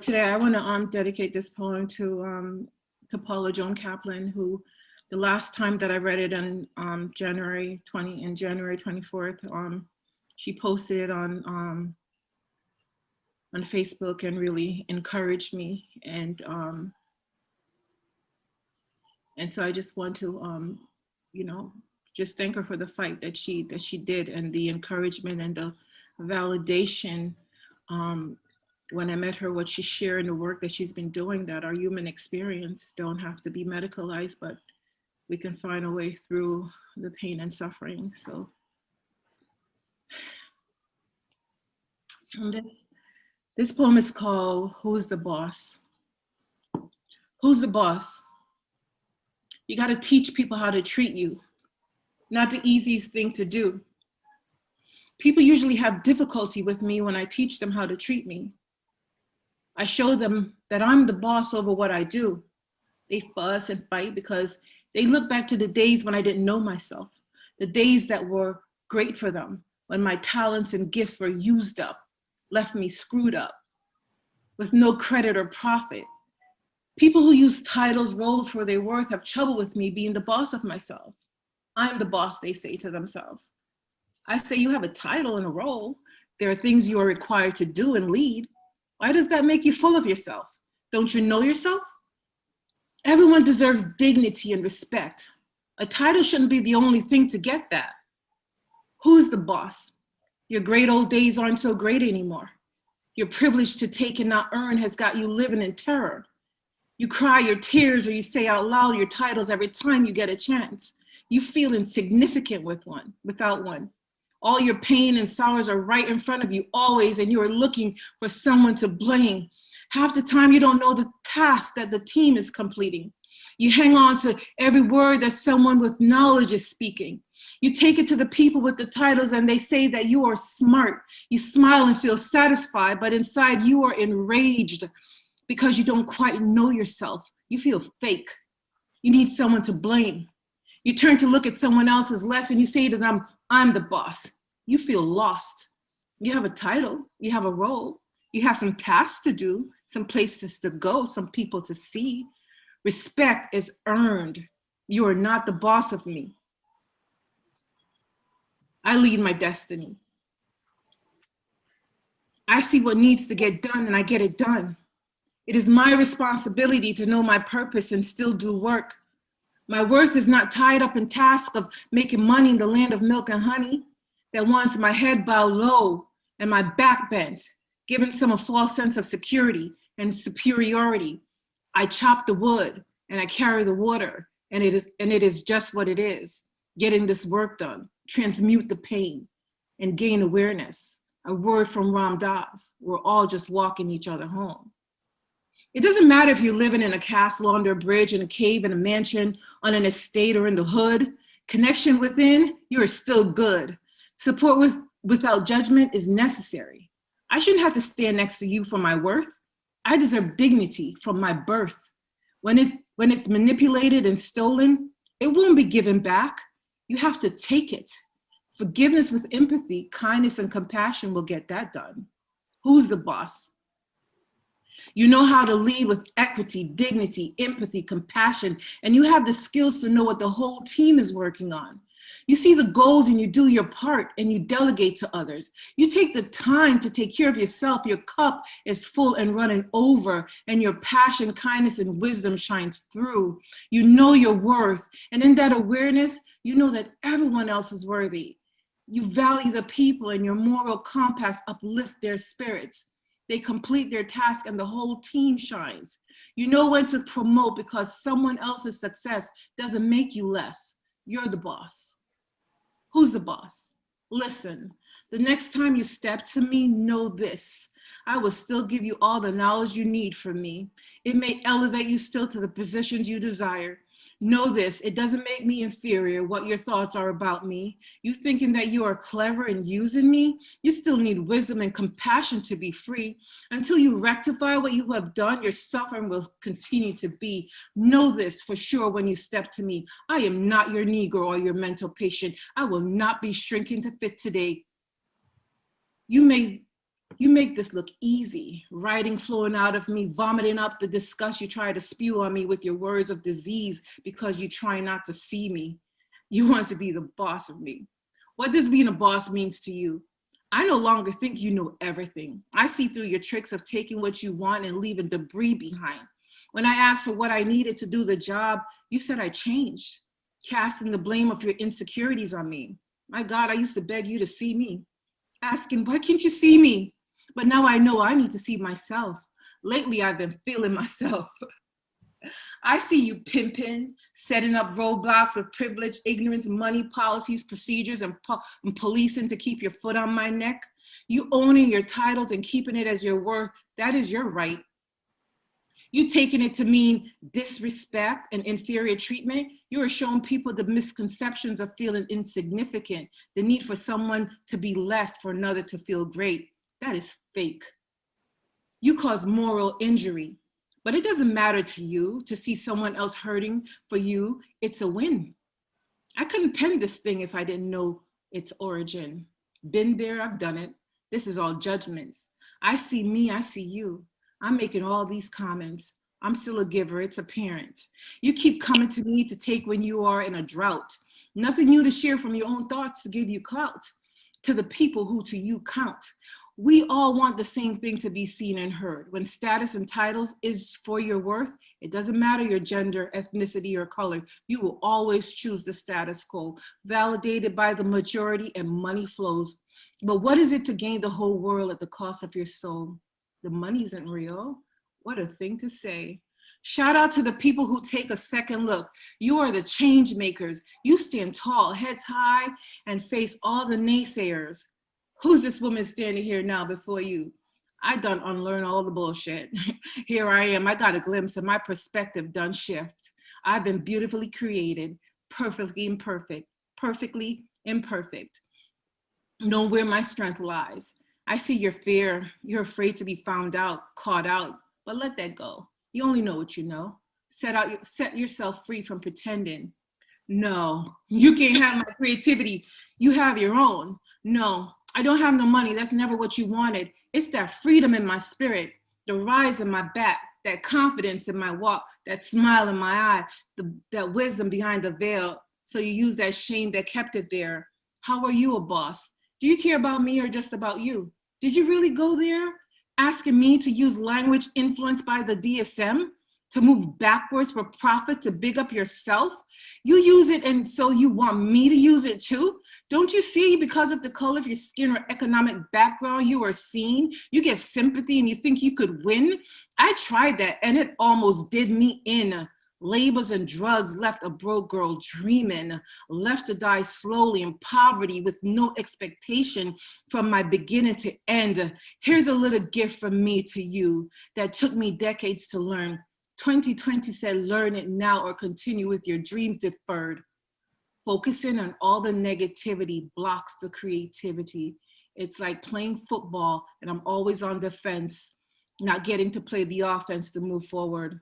Today, I want to dedicate this poem to Paula Joan Kaplan, who the last time that I read it on January 24th, she posted it on Facebook and really encouraged me. And so I just want to, you know, just thank her for the fight that she did, and the encouragement and the validation. When I met her, what she shared and the work that she's been doing, that our human experience don't have to be medicalized, but we can find a way through the pain and suffering. So this poem is called Who's the Boss? Who's the boss? You got to teach people how to treat you. Not the easiest thing to do. People usually have difficulty with me when I teach them how to treat me. I show them that I'm the boss over what I do. They fuss and fight because they look back to the days when I didn't know myself, the days that were great for them, when my talents and gifts were used up, left me screwed up, with no credit or profit. People who use titles, roles for their worth have trouble with me being the boss of myself. I'm the boss, they say to themselves. I say, you have a title and a role. There are things you are required to do and lead. Why does that make you full of yourself? Don't you know yourself? Everyone deserves dignity and respect. A title shouldn't be the only thing to get that. Who's the boss? Your great old days aren't so great anymore. Your privilege to take and not earn has got you living in terror. You cry your tears or you say out loud your titles every time you get a chance. You feel insignificant without one. All your pain and sorrows are right in front of you always, and you are looking for someone to blame. Half the time you don't know the task that the team is completing. You hang on to every word that someone with knowledge is speaking. You take it to the people with the titles and they say that you are smart. You smile and feel satisfied, but inside you are enraged because you don't quite know yourself. You feel fake. You need someone to blame. You turn to look at someone else's less and you say to them, I'm the boss. You feel lost. You have a title, you have a role, you have some tasks to do, some places to go, some people to see. Respect is earned. You are not the boss of me. I lead my destiny. I see what needs to get done and I get it done. It is my responsibility to know my purpose and still do work. My worth is not tied up in tasks of making money in the land of milk and honey that wants my head bowed low and my back bent, giving some a false sense of security and superiority. I chop the wood and I carry the water, and it is just what it is, getting this work done, transmute the pain and gain awareness. A word from Ram Dass, we're all just walking each other home. It doesn't matter if you're living in a castle, under a bridge, in a cave, in a mansion, on an estate, or in the hood. Connection within, you are still good. Support without judgment is necessary. I shouldn't have to stand next to you for my worth. I deserve dignity from my birth. When it's manipulated and stolen, it won't be given back. You have to take it. Forgiveness with empathy, kindness, and compassion will get that done. Who's the boss? You know how to lead with equity, dignity, empathy, compassion, and you have the skills to know what the whole team is working on. You see the goals and you do your part and you delegate to others. You take the time to take care of yourself. Your cup is full and running over, and your passion, kindness, and wisdom shines through. You know your worth, and in that awareness, you know that everyone else is worthy. You value the people, and your moral compass uplift their spirits. They complete their task and the whole team shines. You know when to promote because someone else's success doesn't make you less. You're the boss. Who's the boss? Listen, the next time you step to me, know this. I will still give you all the knowledge you need from me. It may elevate you still to the positions you desire. Know this, it doesn't make me inferior what your thoughts are about me. You thinking that you are clever and using me? You still need wisdom and compassion to be free. Until you rectify what you have done, your suffering will continue to be. Know this for sure when you step to me. I am not your Negro or your mental patient. I will not be shrinking to fit today. You may You make this look easy, writing flowing out of me, vomiting up the disgust you try to spew on me with your words of disease because you try not to see me. You want to be the boss of me. What does being a boss means to you? I no longer think you know everything. I see through your tricks of taking what you want and leaving debris behind. When I asked for what I needed to do the job, you said I changed, casting the blame of your insecurities on me. My God, I used to beg you to see me, asking, why can't you see me? But now I know I need to see myself. Lately, I've been feeling myself. I see you pimping, setting up roadblocks with privilege, ignorance, money, policies, procedures, and policing to keep your foot on my neck. You owning your titles and keeping it as your worth, that is your right. You taking it to mean disrespect and inferior treatment. You are showing people the misconceptions of feeling insignificant, the need for someone to be less for another to feel great. That is fake. You cause moral injury, but it doesn't matter to you to see someone else hurting. For you, it's a win. I couldn't pen this thing if I didn't know its origin. Been there, I've done it. This is all judgments. I see me, I see you. I'm making all these comments. I'm still a giver, it's apparent. You keep coming to me to take when you are in a drought. Nothing new to share from your own thoughts to give you clout. To the people who to you count. We all want the same thing to be seen and heard. When status and titles is for your worth, it doesn't matter your gender, ethnicity, or color. You will always choose the status quo, validated by the majority and money flows. But what is it to gain the whole world at the cost of your soul? The money isn't real. What a thing to say. Shout out to the people who take a second look. You are the change makers. You stand tall, heads high, and face all the naysayers. Who's this woman standing here now before you? I done unlearn all the bullshit. Here I am, I got a glimpse of my perspective done shift. I've been beautifully created, perfectly imperfect. Know where my strength lies. I see your fear. You're afraid to be found out, caught out, but let that go. You only know what you know. Set yourself free from pretending. No, you can't have my creativity. You have your own. No, I don't have no money. That's never what you wanted. It's that freedom in my spirit, the rise in my back, that confidence in my walk, that smile in my eye, that wisdom behind the veil. So you use that shame that kept it there. How are you a boss? Do you care about me or just about you? Did you really go there? Asking me to use language influenced by the DSM? To move backwards for profit, to big up yourself? You use it and so you want me to use it too? Don't you see because of the color of your skin or economic background you are seen? You get sympathy and you think you could win? I tried that and it almost did me in. Labels and drugs left a broke girl dreaming, left to die slowly in poverty with no expectation from my beginning to end. Here's a little gift from me to you that took me decades to learn. 2020 said, learn it now or continue with your dreams deferred. Focusing on all the negativity blocks the creativity. It's like playing football and I'm always on defense, not getting to play the offense to move forward.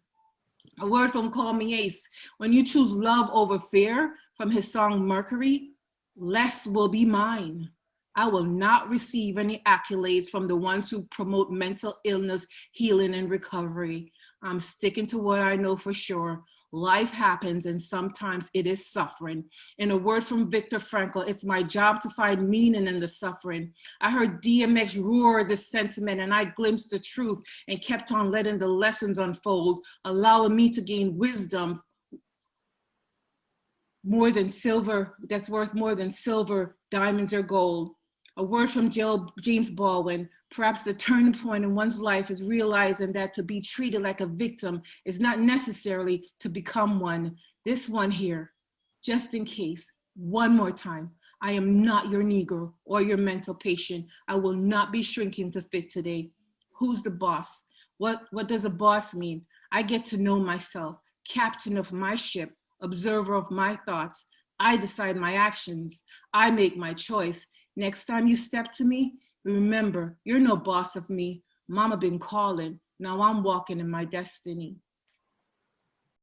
A word from Call Me Ace. When you choose love over fear, from his song Mercury, less will be mine. I will not receive any accolades from the ones who promote mental illness, healing, and recovery. I'm sticking to what I know for sure. Life happens and sometimes it is suffering. In a word from Viktor Frankl, it's my job to find meaning in the suffering. I heard DMX roar this sentiment and I glimpsed the truth and kept on letting the lessons unfold, allowing me to gain wisdom more than silver, that's worth more than silver, diamonds, or gold. A word from James Baldwin, perhaps the turning point in one's life is realizing that to be treated like a victim is not necessarily to become one. This one here, just in case, one more time, I am not your Negro or your mental patient. I will not be shrinking to fit today. Who's the boss? What does a boss mean? I get to know myself, captain of my ship, observer of my thoughts. I decide my actions. I make my choice. Next time you step to me, remember, you're no boss of me. Mama been calling. Now I'm walking in my destiny.